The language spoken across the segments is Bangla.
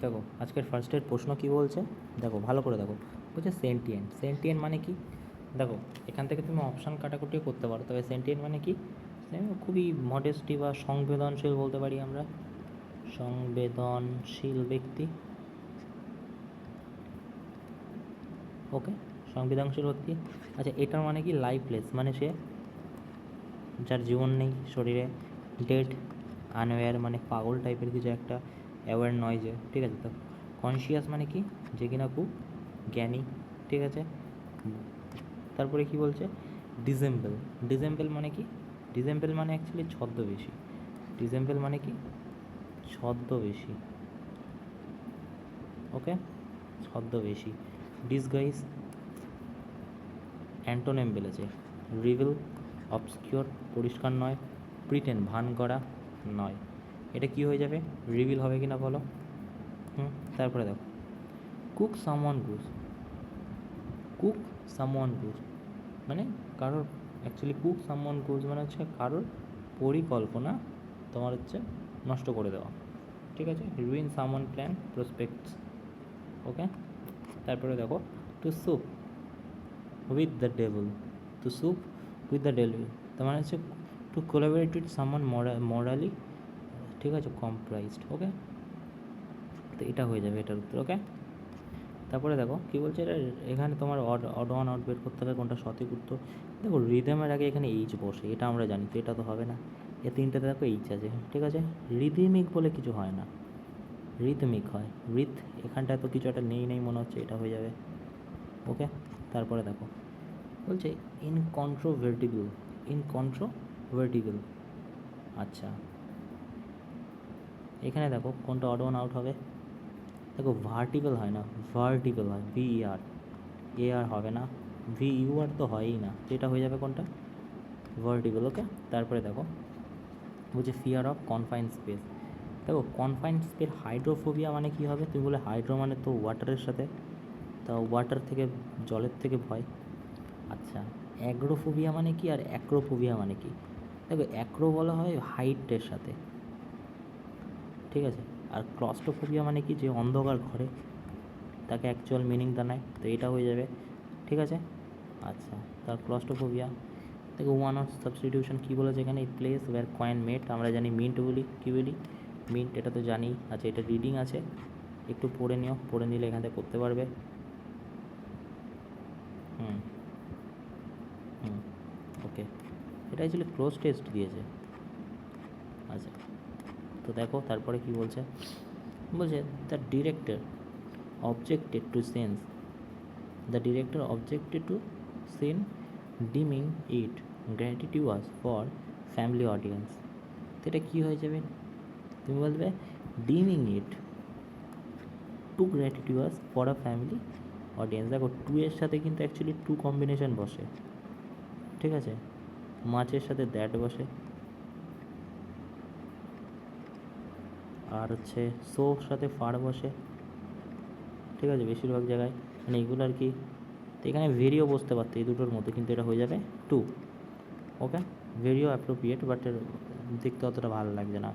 দেখো আজকের ফার্স্টের প্রশ্ন কি বলছে, দেখো ভালো করে দেখো। বলছে সেন্টিয়েন্ট। সেন্টিয়েন্ট মানে কি? দেখো এখান থেকে তুমি অপশান কাটাকুটিও করতে পারো, তবে সেন্টিয়েন্ট মানে কি? খুবই মডেস্টি বা সংবেদনশীল বলতে পারি আমরা, সংবেদনশীল ব্যক্তি। ওকে, সংবেদনশীল ব্যক্তি। আচ্ছা, এটার মানে কি? লাইফলেস, মানে সে যার জীবন নেই শরীরে। ডেড, আনওয়্যার মানে পাগল টাইপের কিছু একটা, অ্যাওয়্যার নয় যে, ঠিক আছে। তো কনসিয়াস মানে কি? যে কিনা খুব জ্ঞানী, ঠিক আছে। তারপরে কি বলছে? ডিসেম্বল। ডিসেম্বল মানে কি? ডিসেম্বল মানে অ্যাকচুয়ালি ছদ্মবেশী। ডিসেম্বল মানে কি? ছদ্মবেশী। ওকে, ছদ্মবেশী। ডিসগাইজ, অ্যান্টোনেম বলেছে। রিভিল, অবসকিওর, পরিষ্কার নয়। প্রিটেন্ড, ভান করা নয়। এটা কি হয়ে যাবে? রিভিল হবে কি না বলো? তারপরে দেখো, cook someone goose. Cook someone goose মানে কারোর, অ্যাকচুয়ালি কুক সামওয়ান গুজ মানে হচ্ছে কারোর পরিকল্পনা তোমার হচ্ছে নষ্ট করে দেওয়া, ঠিক আছে। Ruin someone plan prospects. Okay, তারপরে দেখো, to sup with the devil. To sup with the devil তার মানে হচ্ছে to collaborate with someone morally, ঠিক আছে, কম্প্রাইজড। ওকে, তো এটা হয়ে যাবে এটার উত্তর। ওকে, তারপরে দেখো কী বলছে এটা। এখানে তোমার অড ওয়ান আউট বের করতে হবে কোনটা সঠিক উত্তর। দেখো রিদমের আগে এখানে এইচ বসে, এটা আমরা জানি, তো এটা তো হবে না। এ তিনটাতে দেখো এইচ আছে, ঠিক আছে। রিদমিক বলে কিছু হয় না, রিদমিক হয়। রিথ, এখানটায় তো কিছু একটা নেই মনে হচ্ছে, এটা হয়ে যাবে। ওকে, তারপরে দেখো বলছে ইনকন্ট্রোভার্টিবল। ইনকন্ট্রোভার্টিবল, আচ্ছা এখানে দেখো কোনটা অড ওয়ান আউট হবে। দেখো ভার্টিবল হয় না, ভার্টিবল হয়, VER। AR হবে না, VUR তো হয়ই না, তো এটা হয়ে যাবে কোনটা? ভার্টিবল। ওকে, তারপরে দেখো বলছে ফিয়ার অফ কনফাইন্ড স্পেস। দেখো কনফাইন্ড স্পেস, হাইড্রোফোবিয়া মানে কী হবে? তুমি বলে হাইড্রো মানে তো ওয়াটারের সাথে, তা ওয়াটার থেকে, জলের থেকে ভয়। আচ্ছা, অ্যাগ্রোফোবিয়া মানে কি আর অ্যাক্রোফোবিয়া মানে কি? দেখো অ্যাক্রো বলা হয় হাইটের সাথে, ঠিক আছে। আর ক্লস্ট্রোফোবিয়া মানে কি? যে অন্ধকার ঘরে, তাকে অ্যাকচুয়াল মিনিং জানায়, তো এটা হয়ে যাবে, ঠিক আছে। আচ্ছা, তার ক্লস্ট্রোফোবিয়া। দেখো ওয়ান অফ সাবস্টিটিউশন কী বলেছে এখানে? প্লেস ওয়্যার কয়েন মেট, আমরা জানি মিন্ট বলি, কী বলি? মিন্ট, এটা তো জানি। আচ্ছা, এটা রিডিং আছে, একটু পড়ে নিও, পড়ে নিলে এখান থেকে করতে পারবে। হুম হুম ওকে, এটা অ্যাকচুয়ালি ক্লোজ টেস্ট দিয়েছে। আচ্ছা, তো দেখো তারপরে কি বলছে। বলছে the director objected to scenes, the director objected to scene deeming it gratuitous for family audience. তো এটা কী হয়ে যাবে? তুমি বলবে deeming it too gratuitous for a family audience. দেখো টু এর সাথে কিন্তু অ্যাকচুয়ালি টু কম্বিনেশন বসে, ঠিক আছে। মাছের সাথে দ্যাট বসে, আর হচ্ছে সোর সাথে ফার বসে, ঠিক আছে, বেশিরভাগ জায়গায় মানে এগুলো আর কি। তো এখানে ভেরিও বসতে পারতো এই দুটোর মধ্যে, কিন্তু এটা হয়ে যাবে টু। ওকে, ভেরিও অ্যাপ্রোপ্রিয়েট, বাট দেখতে অতটা ভালো লাগছে না,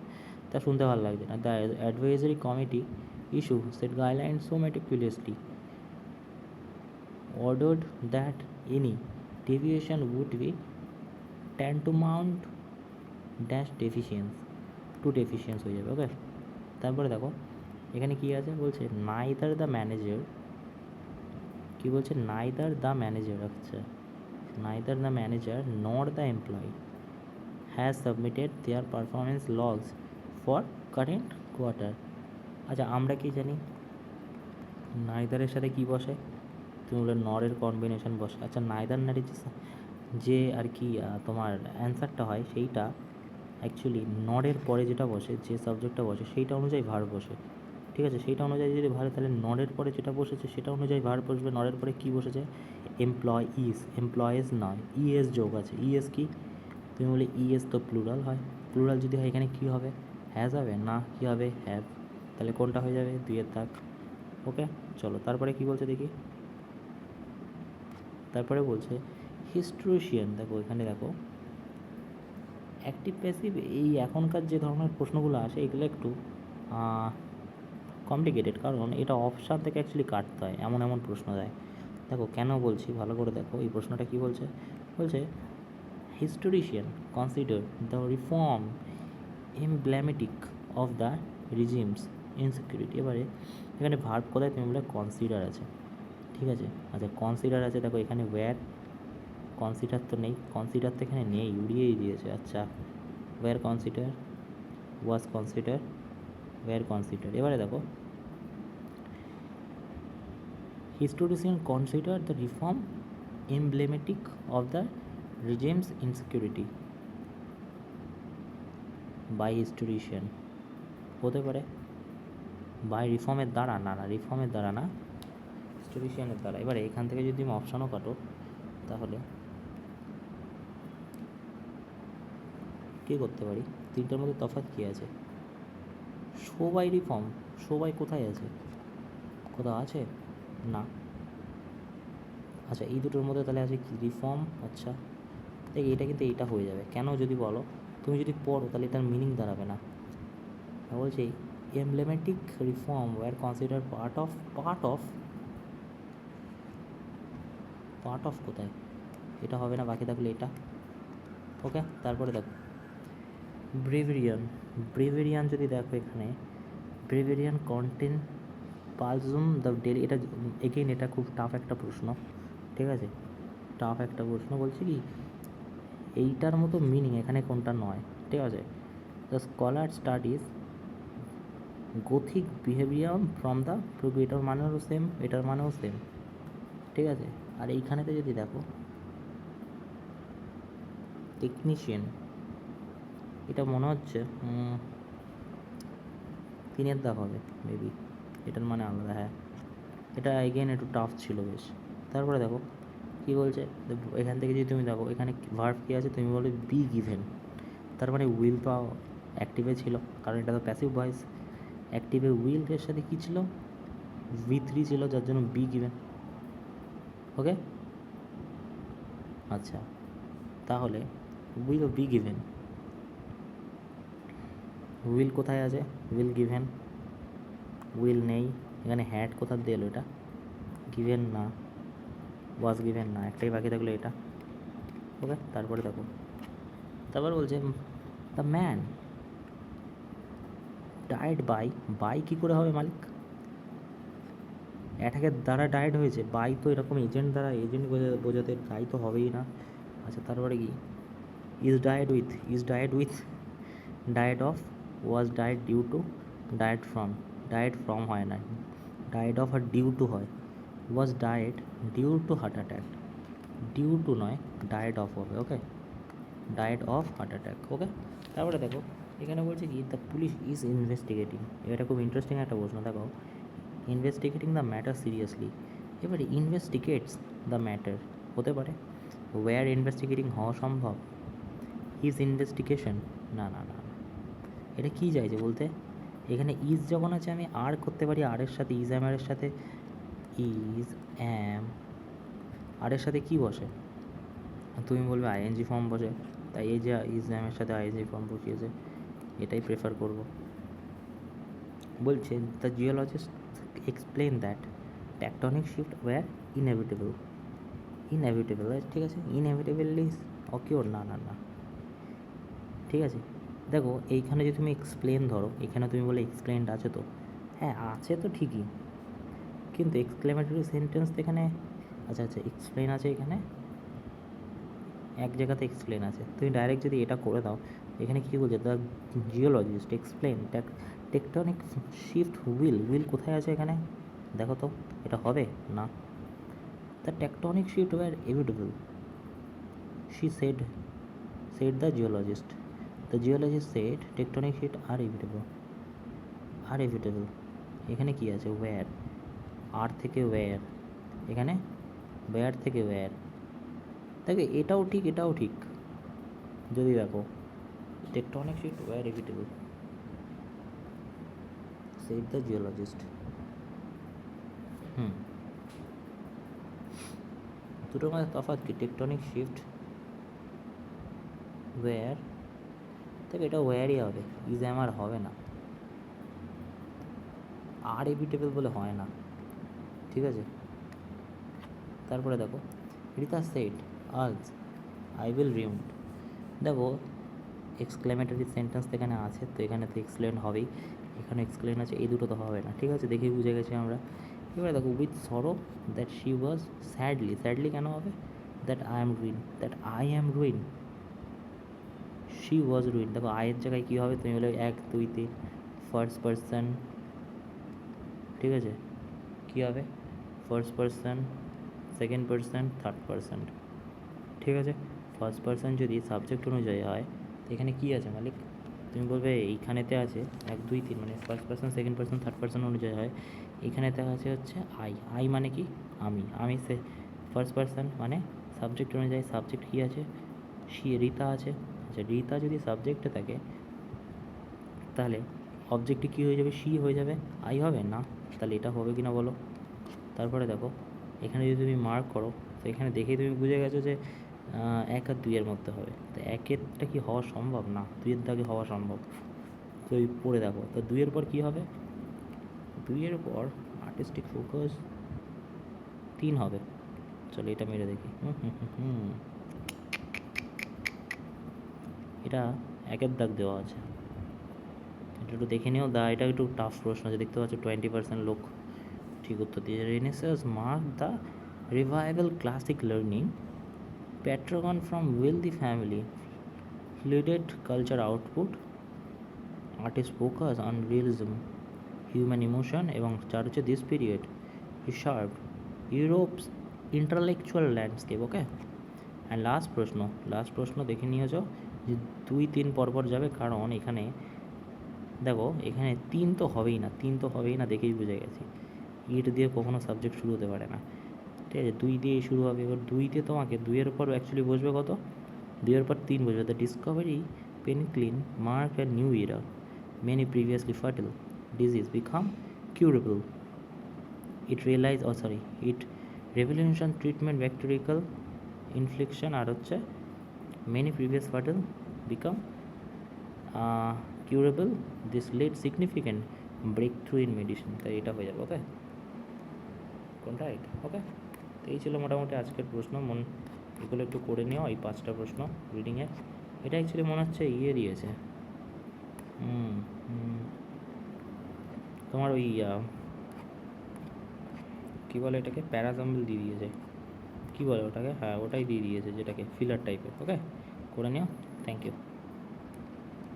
তা শুনতে ভালো লাগছে না। The advisory committee issue set guideline so meticulously ordered that any deviation would be tantamount dash deficiency, to deficiency হয়ে যাবে। ওকে, তারপরে দেখো এখানে কী আছে, বলছে নাইদার দ্য ম্যানেজার, কী বলছে? নাইদার দ্য ম্যানেজার, আচ্ছা, নাইদার দ্য ম্যানেজার নর the employee has submitted their performance logs for current quarter. আচ্ছা, আমরা কি জানি নাইদারের সাথে কী বসে? তুমি বলে নরের কম্বিনেশন বসে। আচ্ছা, নাইদার নারী যে আর কি তোমার অ্যান্সারটা হয় সেইটা অ্যাকচুয়ালি নরের পরে যেটা বসে, যে সাবজেক্টটা বসে সেইটা অনুযায়ী ভার বসে, ঠিক আছে। সেইটা অনুযায়ী যদি ভার, তাহলে নরের পরে যেটা বসেছে সেটা অনুযায়ী ভার বসবে। নরের পরে কী বসেছে? এমপ্লয়িজ, এমপ্লয়েজ নয়, ইএস যোগ আছে। ইএস কি? তুমি বলে ইএস তো প্লুরাল হয়, প্লুরাল যদি হয় এখানে কী হবে? হ্যাজ হবে না, কী হবে? হ্যাভ। তাহলে কোনটা হয়ে যাবে? দুইয়ের দাগ। ওকে, চলো তারপরে কী বলছে দেখি। তারপরে বলছে হিস্ট্রিশিয়ান। দেখো এখানে দেখো অ্যাক্টিভ প্যাসিভ, এই এখনকার যে ধরনের প্রশ্নগুলো আসে এগুলো একটু কমপ্লিকেটেড, কারণ এটা অপশান থেকে অ্যাকচুয়ালি কাটতে হয়, এমন এমন প্রশ্ন দেয়। দেখো কেন বলছি, ভালো করে দেখো এই প্রশ্নটা কী বলছে। বলছে historian consider the reform emblematic of the regime's insecurity. এবারে এখানে ভার্ব কোথায়, তুমি বলে কনসিডার আছে, ঠিক আছে। আচ্ছা কনসিডার আছে, দেখো এখানে ওয়্যার, কনসিডার তো নেই, কনসিডার তো এখানে নেই, উড়িয়েই দিয়েছে। আচ্ছা ওয়্যার কনসিডার, ওয়াজ কনসিডার, ওয়্যার কনসিডার। এবারে দেখো historians consider the reform emblematic of the regime's insecurity by historian হতে পারে, বাই রিফর্মের দ্বারা, না না রিফর্মের দ্বারা না, হিস্টোরিশিয়ানের দ্বারা। এবারে এখান থেকে যদি আমি অপশানও কাটো তাহলে কী করতে পারি, তিনটার মধ্যে তফাৎ কী আছে। Show by reform, show by কোথায় আছে, কোথাও আছে না। আচ্ছা এই দুটোর মধ্যে তাহলে আছে কি, রিফর্ম। আচ্ছা দেখ এটা কিন্তু এইটা হয়ে যাবে, কেন যদি বলো, তুমি যদি পড়ো তাহলে এটার মিনিং দাঁড়াবে না। বলছি emblematic reform were consider part of, part of কোথায়, এটা হবে না, বাকি থাকলে এটা। ওকে তারপরে দেখো ব্রেভেরিয়ান যদি দেখো এখানে ব্রেভেরিয়ান কন্টেন্ট পালজুম দ্য ডেলি, এটা এগেইন এটা খুব টাফ একটা প্রশ্ন, ঠিক আছে, টাফ একটা প্রশ্ন। বলছে কি এইটার মতো মিনিং এখানে কোনটা নয়, ঠিক আছে। The scholar studies Gothic behaviour from the prove, এটার মানেও সেম, এটার মানেও সেম, ঠিক আছে। আর এইখানেতে যদি দেখো টেকনিশিয়ান, এটা মনে হচ্ছে তিনের দাগ হবে মেবি, এটার মানে আলাদা। হ্যাঁ এটা এগেন একটু টাফ ছিল বেশ। তারপরে দেখো কী বলছে, এখান থেকে যদি তুমি দেখো এখানে ভার্ব কী আছে, তুমি বলো বি গিভেন, তার মানে উইল তো অ্যাক্টিভে ছিল, কারণ এটা তো প্যাসিভ ভয়েস। অ্যাক্টিভে উইলের সাথে কী ছিল, V3 ছিল, যার জন্য বি গিভেন। ওকে আচ্ছা তাহলে উইল বি গিভেন, উইল কোথায় আছে, উইল গিভেন, উইল নেই এখানে, হ্যাড কোথা দিয়ে এলো, এটা গিভেন না, ওয়াজ গিভেন না, একটাই বাকি থাকলো এটা। ওকে তারপরে দেখো, তারপর বলছে দ্য ম্যান ডায়েড বাই কী করে হবে মালিক, অ্যাটাকের দ্বারা ডায়েড হয়েছে, বাই তো এরকম এজেন্ট দ্বারা, এজেন্ট বোঝাতে ডাই তো হবেই না। আচ্ছা তারপরে কি is died with, died of, was died due to, died from হয় না, ডায়েড অফ আর ডিউ টু হয়, was died due to heart attack, due to নয় ডায়েড অফ হবে। Okay died of heart attack. Okay তারপরে দেখো এখানে বলছে কি দ্য পুলিশ ইজ ইনভেস্টিগেটিং, এটা খুব ইন্টারেস্টিং একটা প্রশ্ন। দেখো ইনভেস্টিগেটিং দ্য ম্যাটার সিরিয়াসলি, এবারে ইনভেস্টিগেটস দ্য ম্যাটার হতে পারে, ওয়্যার ইনভেস্টিগেটিং হওয়া সম্ভব, ইজ ইনভেস্টিগেশন, না না না, এটা কী চাইছে বলতে, এখানে ইজ যখন আছে আমি আর করতে পারি, আরের সাথে ইজ অ্যামের সাথে, ইজ অ্যাম আরের সাথে কী বসে, তুমি বলবে আইএনজি ফর্ম বসে, তাই এই যে ইজ অ্যামের সাথে আইএনজি ফর্ম বসিয়েছে, এটাই প্রেফার করব। বলছে the geologist explain that tectonic shift were inevitable, ঠিক আছে, ইনএভিটেবলি অকিওর, না না না, ঠিক আছে। দেখো এইখানে যদি তুমি এক্সপ্লেন ধরো, এখানে তুমি বলে এক্সপ্লেনড আছে তো, হ্যাঁ আছে তো ঠিকই, কিন্তু এক্সক্লেমেটরি সেন্টেন্স তো এখানে, আচ্ছা এক্সপ্লেন আছে এখানে, এক জায়গাতে এক্সপ্লেন আছে, তুমি ডাইরেক্ট যদি এটা করে দাও, এখানে কী বলছে the geologist explain tectonic shift will কোথায় আছে এখানে, দেখো তো এটা হবে না, the tectonic shift were evitable, she said the geologist, the geologist said tectonic shift are evitable, এখানে কি আছে ওয়্যার, আর থেকে ওয়্যার, এখানে ওয়্যার থেকে ওয়্যার, দেখো এটাও ঠিক, যদি দেখো tectonic shift were evitable, said the geologist, দুটোর মধ্যে তফাৎ কি, টেকটনিক শিফট ওয়্যার, তবে এটা ওয়্যারই হবে, ইজ অ্যাম আর হবে না। আর এভিটেবল বলে হয় না, ঠিক আছে। তারপরে দেখো, রিতা সেড আজ আই উইল রিউন্ড। দেখো এক্সক্লেমেটরি সেন্টেন্স এখানে আছে, তো এখানে তো এক্সপ্লেন হবেই, এখানে এক্সপ্লেন আছে, এই দুটো তো হবে না, ঠিক আছে, দেখেই বুঝে গেছি আমরা। এবারে দেখো with sorrow that she was, sadly, sadly কেন হবে, that I am ruin she was ruin. দেখো আয়ের জায়গায় কী হবে, তুমি বলে 1 2 3 ফার্স্ট পার্সন, ঠিক আছে, কী হবে first person, second person, third person, ঠিক আছে। ফার্স্ট পার্সন যদি সাবজেক্ট অনুযায়ী হয়, তো এখানে কী আছে মালিক, তুমি বলবে এইখানেতে আছে 1 2 3 মানে first person, second person, third person অনুযায়ী হয়। এখানেতে আছে হচ্ছে আই মানে কি, আমি সে ফার্স্ট পার্সন মানে সাবজেক্ট অনুযায়ী সাবজেক্ট কী আছে, রীতা আছে। আচ্ছা রীতা যদি সাবজেক্টে থাকে তাহলে অবজেক্টে কী হয়ে যাবে, শি হয়ে যাবে, আই হবে না, তাহলে এটা হবে কি না বলো। তারপরে দেখো এখানে যদি তুমি মার্ক করো, তো এখানে দেখেই তুমি বুঝে গেছো যে 1 আর 2 এর মধ্যে হবে, তো 1-এরটা কি হওয়া সম্ভব না, 2-এর দাগে হওয়া সম্ভব। তো এই পড়ে দেখো, তো 2-এর পর কী হবে, 2-এর পর আর্টিস্টিক ফোকাস 3 হবে। চলো এটা মেরে দেখি, এটা 1-এর দাগ দেওয়া আছে, এটা একটু দেখে নিও, এটা একটু টাফ প্রশ্ন আছে, দেখতে পাচ্ছ 20% লোক ঠিক উত্তর দিয়েছে। Renaissance mark the revival classic learning, patronage from wealthy family, fuelled culture output, artist focus on realism, human emotion, এবং চার হচ্ছে this period reshaped Europe's intellectual landscape. Okay, and last প্রশ্ন দেখে নিয়েছ যে 2 3 পরপর যাবে, কারণ এখানে দেখো এখানে 3 তো হবেই না, দেখেই বুঝে গেছি, ইট দিয়ে কখনো সাবজেক্ট শুরু হতে পারে না, ঠিক আছে, 2 দিয়েই শুরু হবে। এবার 2-তে তোমাকে 2-এর পর অ্যাকচুয়ালি বসবে কত, 2-এর পর 3 বসবে, the discovery penicillin mark a new era, many previously fatal disease become curable, it revolution treatment bacterial infection, আর হচ্ছে many previous fatal become curable, this led significant breakthrough in medicine. তাই এটা হয়ে যাবে। ওকে, কোনটা এটা, ওকে। তো এই ছিল মোটামুটি আজকের প্রশ্ন, এগুলো একটু করে নিও, এই 5টা প্রশ্ন রিডিংয়ে। এটা অ্যাকচুয়ালি মনে হচ্ছে দিয়েছে তোমার ওই কী বলে এটাকে, প্যারাজাম্বল দিয়ে দিয়েছে, কী বলে ওটাকে, হ্যাঁ ওটাই দিয়ে দিয়েছে, যেটাকে ফিলার টাইপের। ওকে, করে নিও, থ্যাংক ইউ।